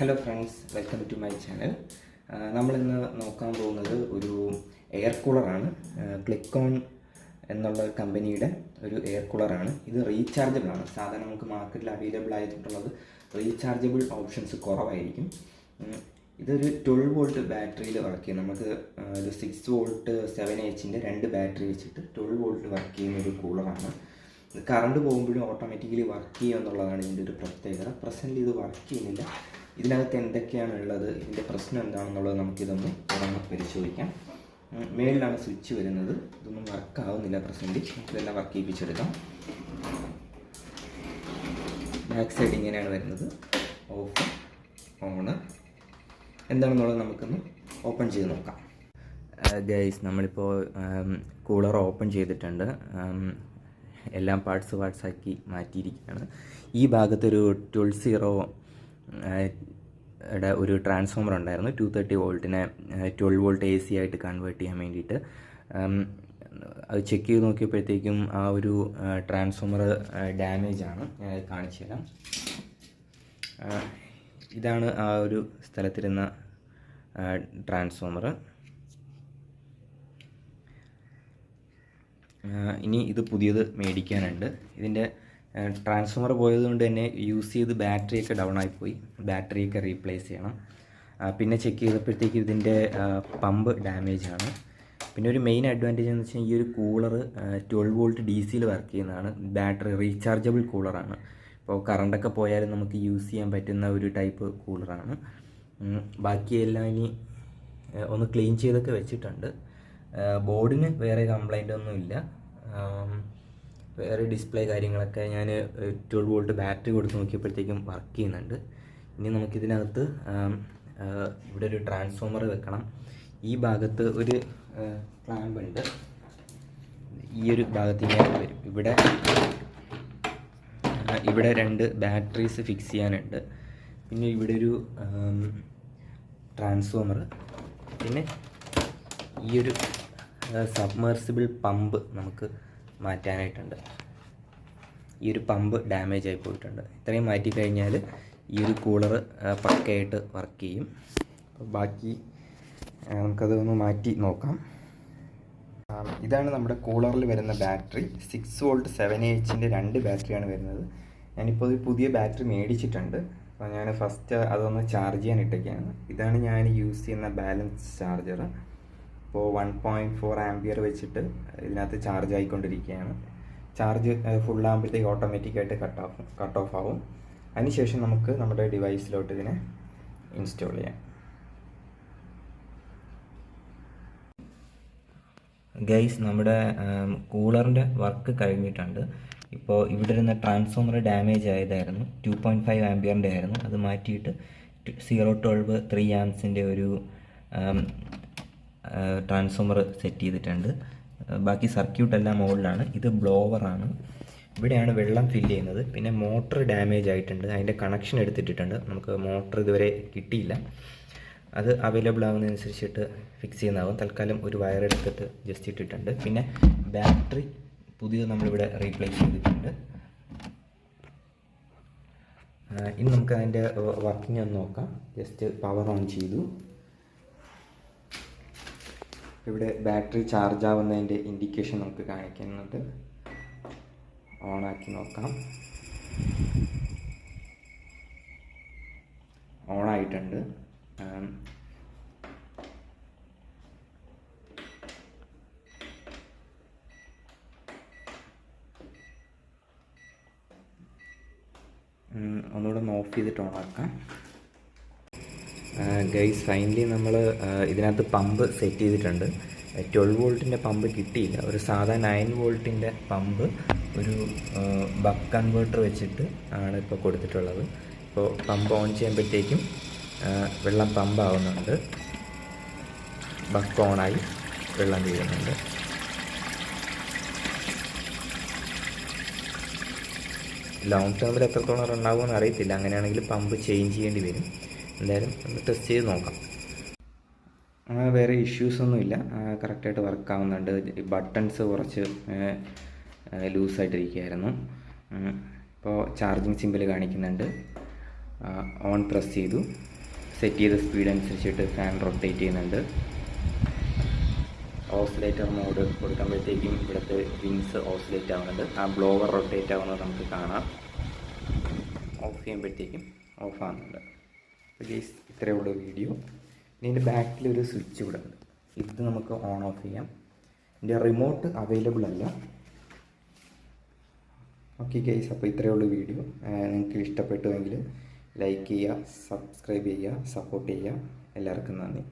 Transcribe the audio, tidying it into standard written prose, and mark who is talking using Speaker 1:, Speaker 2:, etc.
Speaker 1: Hello friends, welcome to my channel. നമ്മളിന്ന് നോക്കാൻ പോകുന്നത് ഒരു എയർ കൂളറാണ്. ക്ലിക്കോൺ എന്നുള്ള കമ്പനിയുടെ ഒരു എയർ കൂളറാണ്. ഇത് റീചാർജബിൾ ആണ്. സാധാരണ നമുക്ക് മാർക്കറ്റിൽ അവൈലബിൾ ആയിട്ടുള്ളത് റീചാർജബിൾ ഓപ്ഷൻസ് കുറവായിരിക്കും. ഇതൊരു 12 വോൾട്ട് ബാറ്ററിയിൽ വർക്ക് ചെയ്യും. നമുക്ക് ഒരു 6 വോൾട്ട് 7Hൻ്റെ 2 ബാറ്ററി വെച്ചിട്ട് 12 വോൾട്ട് വർക്ക് ചെയ്യുന്ന ഒരു കൂളറാണ്. കറണ്ട് പോകുമ്പോഴും ഓട്ടോമാറ്റിക്കലി വർക്ക് ചെയ്യുക എന്നുള്ളതാണ് ഇതിൻ്റെ ഒരു പ്രത്യേകത. പ്രസൻ്റ് ഇത് വർക്ക് ചെയ്യുന്നില്ല. ഇതിനകത്ത് എന്തൊക്കെയാണ് ഉള്ളത്, ഇതിൻ്റെ പ്രശ്നം എന്താണെന്നുള്ളത് നമുക്കിതൊന്ന് തുറന്ന് പരിശോധിക്കാം. മേളിലാണ് സ്വിച്ച് വരുന്നത്. ഇതൊന്നും വർക്ക് ആവുന്നില്ല പ്രസൻറ്റ്. ഇതെല്ലാം വർക്ക് ചെയ്യിപ്പിച്ചെടുക്കാം. ബാക്ക് സൈഡ് ഇങ്ങനെയാണ് വരുന്നത്. ഓഫ്, ഓണ് എന്താണെന്നുള്ളത് നമുക്കൊന്ന് ഓപ്പൺ ചെയ്ത് നോക്കാം. ഗൈസ്, നമ്മളിപ്പോൾ കൂളർ ഓപ്പൺ ചെയ്തിട്ടുണ്ട്. എല്ലാം പാർട്സാക്കി മാറ്റിയിരിക്കുകയാണ്. ഈ ഭാഗത്തൊരു 12 ഒരു ട്രാൻസ്ഫോമർ ഉണ്ടായിരുന്നു. 230 വോൾട്ടിനെ 12 വോൾട്ട് AC ആയിട്ട് കൺവേർട്ട് ചെയ്യാൻ വേണ്ടിയിട്ട്. അത് ചെക്ക് ചെയ്ത് നോക്കിയപ്പോഴത്തേക്കും ആ ഒരു ട്രാൻസ്ഫോമർ ഡാമേജ് ആണ്. ഞാൻ കാണിച്ചു തരാം. ഇതാണ് ആ ഒരു സ്ഥലത്തിരുന്ന ട്രാൻസ്ഫോമർ. ഇനി ഇത് പുതിയത് മേടിക്കാനുണ്ട്. ഇതിൻ്റെ ട്രാൻസ്ഫോമർ പോയതുകൊണ്ട് തന്നെ യൂസ് ചെയ്ത് ബാറ്ററിയൊക്കെ ഡൗൺ ആയിപ്പോയി. ബാറ്ററിയൊക്കെ റീപ്ലേസ് ചെയ്യണം. പിന്നെ ചെക്ക് ചെയ്തപ്പോഴത്തേക്ക് ഇതിൻ്റെ പമ്പ് ഡാമേജ് ആണ്. പിന്നെ ഒരു മെയിൻ അഡ്വാൻറ്റേജ് എന്ന് വെച്ചാൽ ഈ ഒരു കൂളർ 12 വോൾട്ട് DC വർക്ക് ചെയ്യുന്നതാണ്. ബാറ്ററി റീചാർജബിൾ കൂളറാണ്. ഇപ്പോൾ കറണ്ടൊക്കെ പോയാലും നമുക്ക് യൂസ് ചെയ്യാൻ പറ്റുന്ന ഒരു ടൈപ്പ് കൂളറാണ്. ബാക്കിയെല്ലാം ഇനി ഒന്ന് ക്ലീൻ ചെയ്തൊക്കെ വെച്ചിട്ടുണ്ട്. ബോർഡിന് വേറെ കംപ്ലൈൻ്റ് ഒന്നുമില്ല. വേറെ ഡിസ്പ്ലേ കാര്യങ്ങളൊക്കെ ഞാൻ 12 വോൾട്ട് ബാറ്ററി കൊടുത്ത് നോക്കിയപ്പോഴത്തേക്കും വർക്ക് ചെയ്യുന്നുണ്ട്. ഇനി നമുക്കിതിനകത്ത് ഇവിടെ ഒരു ട്രാൻസ്ഫോമർ വെക്കണം. ഈ ഭാഗത്ത് ഒരു ക്ലാമ്പ് ഉണ്ട്. ഈ ഒരു ഭാഗത്ത് ഇങ്ങനെ വരും. ഇവിടെ 2 ബാറ്ററീസ് ഫിക്സ് ചെയ്യാനുണ്ട്. പിന്നെ ഇവിടെ ഒരു ട്രാൻസ്ഫോമർ, പിന്നെ ഈ ഒരു സബ്മേർസിബിൾ പമ്പ് നമുക്ക് മാറ്റാനായിട്ടുണ്ട്. ഈ ഒരു പമ്പ് ഡാമേജ് ആയി പോയിട്ടുണ്ട്. ഇത്രയും മാറ്റി കഴിഞ്ഞാൽ ഈ ഒരു കൂളർ പക്കയായിട്ട് വർക്ക് ചെയ്യും. അപ്പോൾ ബാക്കി നമുക്കതൊന്ന് മാറ്റി നോക്കാം. ഇതാണ് നമ്മുടെ കൂളറിൽ വരുന്ന ബാറ്ററി. 6 വോൾട്ട് 7Hൻ്റെ 2 ബാറ്ററിയാണ് വരുന്നത്. ഞാനിപ്പോൾ ഒരു പുതിയ ബാറ്ററി മേടിച്ചിട്ടുണ്ട്. അപ്പോൾ ഞാൻ ഫസ്റ്റ് അതൊന്ന് ചാർജ് ചെയ്യാൻ ഇട്ടൊക്കെയാണ്. ഇതാണ് ഞാൻ യൂസ് ചെയ്യുന്ന ബാലൻസ് ചാർജർ. ഇപ്പോൾ 1.4 ആംപിയർ വെച്ചിട്ട് ഇതിനകത്ത് ചാർജ് ആയിക്കൊണ്ടിരിക്കുകയാണ്. ചാർജ് ഫുള്ളാകുമ്പോഴത്തേക്ക് ഓട്ടോമാറ്റിക്കായിട്ട് കട്ട് ഓഫ് ആവും. അതിനുശേഷം നമുക്ക് നമ്മുടെ ഡിവൈസിലോട്ട് ഇതിനെ ഇൻസ്റ്റാൾ ചെയ്യാം. ഗൈസ്, നമ്മുടെ കൂളറിൻ്റെ വർക്ക് കഴിഞ്ഞിട്ടുണ്ട്. ഇപ്പോൾ ഇവിടെ ഇരുന്ന ട്രാൻസ്ഫോമർ ഡാമേജ് ആയതായിരുന്നു. 2.5 ആംപിയറിൻ്റെ ആയിരുന്നു. അത് മാറ്റിയിട്ട് 012 3 ആംപ്സിൻ്റെ ഒരു ട്രാൻസ്ഫോമർ സെറ്റ് ചെയ്തിട്ടുണ്ട്. ബാക്കി സർക്യൂട്ടെല്ലാം മുകളിലാണ്. ഇത് ബ്ലോവറാണ്. ഇവിടെയാണ് വെള്ളം ഫില്ല് ചെയ്യുന്നത്. പിന്നെ മോട്ടർ ഡാമേജ് ആയിട്ടുണ്ട്. അതിൻ്റെ കണക്ഷൻ എടുത്തിട്ടിട്ടുണ്ട്. നമുക്ക് മോട്ടർ ഇതുവരെ കിട്ടിയില്ല. അത് അവൈലബിൾ ആകുന്നതനുസരിച്ചിട്ട് ഫിക്സ് ചെയ്യുന്നതാകും. തൽക്കാലം ഒരു വയർ എടുത്തിട്ട് ജസ്റ്റ് ഇട്ടിട്ടുണ്ട്. പിന്നെ ബാറ്ററി പുതിയത് നമ്മളിവിടെ റീപ്ലേസ് ചെയ്തിട്ടുണ്ട്. ഇനി നമുക്ക് അതിൻ്റെ വർക്കിംഗ് ഒന്ന് നോക്കാം. ജസ്റ്റ് പവർ ഓൺ ചെയ്തു. ഇവിടെ ബാറ്ററി ചാർജ് ആവുന്നതിൻ്റെ ഇൻഡിക്കേഷൻ നമുക്ക് കാണിക്കുന്നുണ്ട്. ഓണാക്കി നോക്കാം. ഓണായിട്ടുണ്ട്. ഒന്നുകൂടെ ഒന്ന് ഓഫ് ചെയ്തിട്ട് ഓണാക്കാം. ഗൈസ്, ഫൈനലി നമ്മൾ ഇതിനകത്ത് പമ്പ് സെറ്റ് ചെയ്തിട്ടുണ്ട്. 12 വോൾട്ടിൻ്റെ പമ്പ് കിട്ടിയില്ല. ഒരു സാധാ 9 വോൾട്ടിൻ്റെ പമ്പ് ഒരു ബക്ക് കൺവേർട്ടർ വെച്ചിട്ട് ആണ് ഇപ്പോൾ കൊടുത്തിട്ടുള്ളത്. ഇപ്പോൾ പമ്പ് ഓൺ ചെയ്യുമ്പോഴത്തേക്കും വെള്ളം പമ്പ് ആവുന്നുണ്ട്. ബക്ക് ഓണായി വെള്ളം വീഴുന്നുണ്ട്. ലോങ് ടേമിൽ എത്രത്തോളം റൺ ആകുമെന്ന് അറിയത്തില്ല. അങ്ങനെയാണെങ്കിൽ പമ്പ് ചേഞ്ച് ചെയ്യേണ്ടി വരും. എന്തായാലും ഒന്ന് ടെസ്റ്റ് ചെയ്ത് നോക്കാം. വേറെ ഇഷ്യൂസൊന്നുമില്ല. കറക്റ്റായിട്ട് വർക്ക് ആവുന്നുണ്ട്. ബട്ടൺസ് കുറച്ച് ലൂസായിട്ടിരിക്കുകയായിരുന്നു. ഇപ്പോൾ ചാർജിങ് സിമ്പിൾ കാണിക്കുന്നുണ്ട്. ഓൺ പ്രസ് ചെയ്തു. സെറ്റ് ചെയ്ത സ്പീഡ് അനുസരിച്ചിട്ട് ഫാൻ റൊട്ടേറ്റ് ചെയ്യുന്നുണ്ട്. ഓസിലേറ്റർ മോഡ് കൊടുക്കുമ്പോഴത്തേക്കും ഇവിടുത്തെ വിങ്സ് ഓസിലേറ്റ് ആവുന്നുണ്ട്. ആ ബ്ലോവർ റൊട്ടേറ്റ് ആവുന്നത് നമുക്ക് കാണാം. ഓഫ് ചെയ്യുമ്പോഴത്തേക്കും ഓഫ് ആവുന്നുണ്ട്. പ്ലീസ് ഇത്രയേ ഉള്ളൂ വീഡിയോ. ഇതിൻ്റെ ബാക്കിലൊരു സ്വിച്ച് ഇവിടെ ഉണ്ട്. ഇത് നമുക്ക് ഓൺ ഓഫ് ചെയ്യാം. ഇതിൻ്റെ റിമോട്ട് അവൈലബിൾ അല്ല. ഓക്കെ ഗൈസ്, അപ്പോൾ ഇത്രയേ ഉള്ളൂ വീഡിയോ. നിങ്ങൾക്ക് ഇഷ്ടപ്പെട്ടുവെങ്കിൽ ലൈക്ക് ചെയ്യുക, സബ്സ്ക്രൈബ് ചെയ്യുക, സപ്പോർട്ട് ചെയ്യുക. എല്ലാവർക്കും നന്ദി.